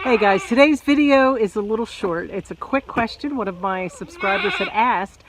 Hey guys, today's video is a little short. It's a quick question one of my subscribers had asked.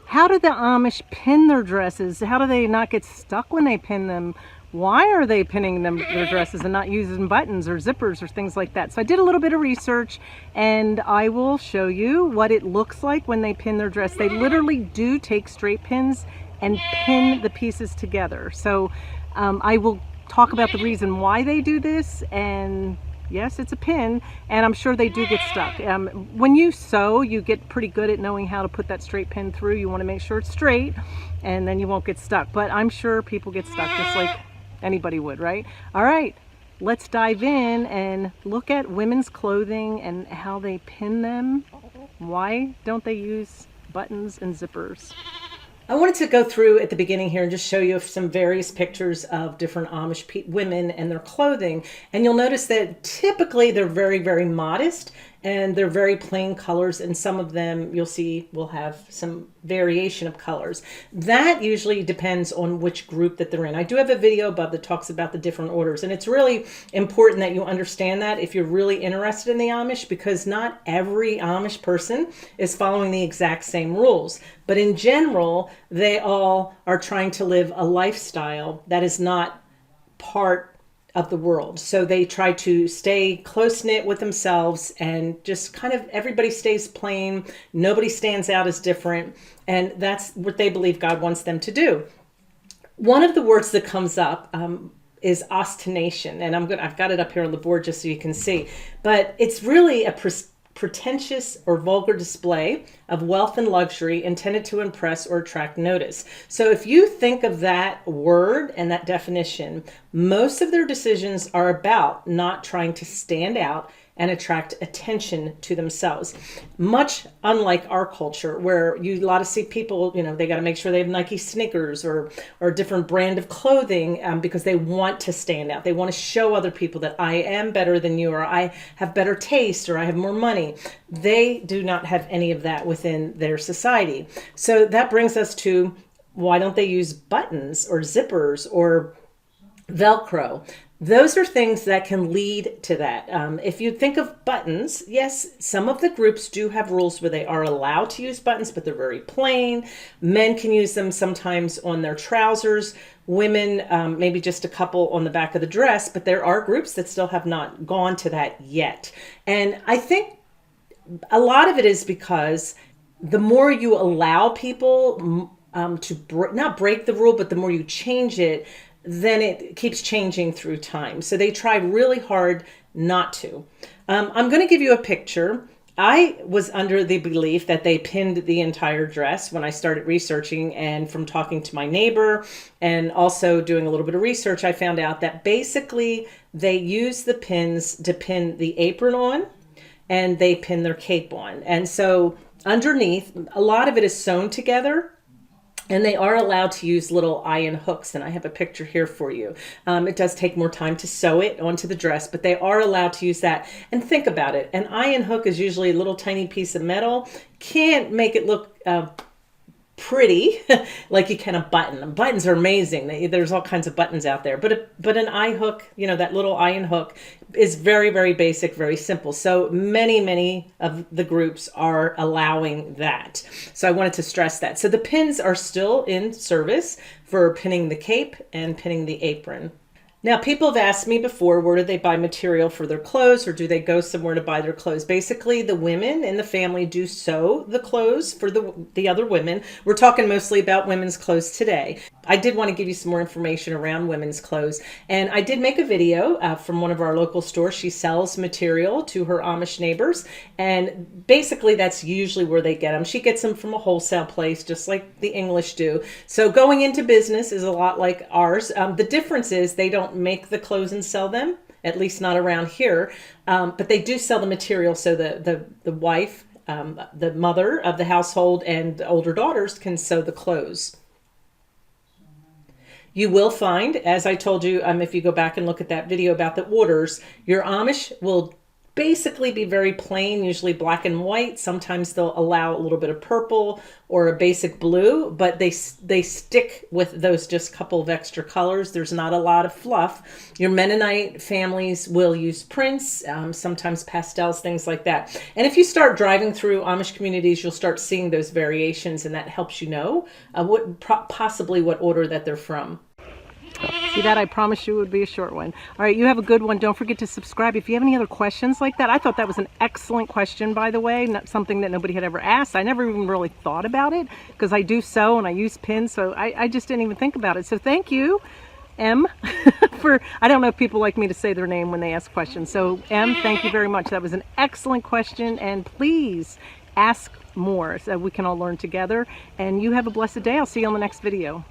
How do the Amish pin their dresses? How do they not get stuck when they pin them? Why are they pinning their dresses and not using buttons or zippers or things like that? So I did a little bit of research and I will show you what it looks like when they pin their dress. They literally do take straight pins and pin the pieces together. So I will talk about the reason why they do this, and yes, it's a pin, and I'm sure they do get stuck. When you sew, you get pretty good at knowing how to put that straight pin through. You want to make sure it's straight, and then you won't get stuck. But I'm sure people get stuck just like anybody would, right? All right, let's dive in and look at women's clothing and how they pin them. Why don't they use buttons and zippers? I wanted to go through at the beginning here and just show you some various pictures of different Amish women and their clothing. And you'll notice that typically they're very, very modest and they're very plain colors. And some of them you'll see will have some variation of colors. That usually depends on which group that they're in. I do have a video above that talks about the different orders. And it's really important that you understand that if you're really interested in the Amish, because not every Amish person is following the exact same rules. But in general, they all are trying to live a lifestyle that is not part of the world. So they try to stay close-knit with themselves and just kind of everybody stays plain. Nobody stands out as different. And that's what they believe God wants them to do. One of the words that comes up is ostination. And I've got it up here on the board just so you can see. But it's really a pretentious or vulgar display of wealth and luxury intended to impress or attract notice. So if you think of that word and that definition, most of their decisions are about not trying to stand out and attract attention to themselves. Much unlike our culture, where you a lot of see people, they got to make sure they have Nike sneakers or a different brand of clothing because they want to stand out. They want to show other people that I am better than you, or I have better taste, or I have more money. They do not have any of that within their society. So that brings us to, why don't they use buttons or zippers or Velcro? Those are things that can lead to that. If you think of buttons, yes, some of the groups do have rules where they are allowed to use buttons, but they're very plain. Men can use them sometimes on their trousers. Women, maybe just a couple on the back of the dress, but there are groups that still have not gone to that yet. And I think a lot of it is because the more you allow people to not break the rule, but the more you change it, then it keeps changing through time. So they try really hard not to. I'm going to give you a picture. I was under the belief that they pinned the entire dress when I started researching, and from talking to my neighbor and also doing a little bit of research, I found out that basically they use the pins to pin the apron on and they pin their cape on. And so underneath, a lot of it is sewn together. And they are allowed to use little iron hooks, and I have a picture here for you. It does take more time to sew it onto the dress, but they are allowed to use that. And think about it. An iron hook is usually a little tiny piece of metal. Can't make it look pretty like you can a button. Buttons are amazing. There's all kinds of buttons out there, but an eye hook, that little iron hook, is very, very basic, very simple. So many of the groups are allowing that. So I wanted to stress that. So the pins are still in service for pinning the cape and pinning the apron. Now, people have asked me before, where do they buy material for their clothes, or do they go somewhere to buy their clothes? Basically, the women in the family do sew the clothes for the other women. We're talking mostly about women's clothes today. I did want to give you some more information around women's clothes. And I did make a video from one of our local stores. She sells material to her Amish neighbors. And basically, that's usually where they get them. She gets them from a wholesale place, just like the English do. So going into business is a lot like ours. The difference is they don't make the clothes and sell them, at least not around here, but they do sell the material, so the wife, the mother of the household, and the older daughters can sew the clothes. You will find, as I told you, if you go back and look at that video about the orders, your Amish will basically be very plain, usually black and white. Sometimes they'll allow a little bit of purple or a basic blue, but they stick with those just couple of extra colors. There's not a lot of fluff. Your Mennonite families will use prints, sometimes pastels, things like that. And if you start driving through Amish communities, you'll start seeing those variations, and that helps you know possibly what order that they're from. See that? I promise you it would be a short one. All right, you have a good one. Don't forget to subscribe. If you have any other questions like that, I thought that was an excellent question, by the way, not something that nobody had ever asked. I never even really thought about it because I do sew and I use pins, so I just didn't even think about it. So thank you, M, for, I don't know if people like me to say their name when they ask questions. So M, thank you very much. That was an excellent question, and please ask more so we can all learn together. And you have a blessed day. I'll see you on the next video.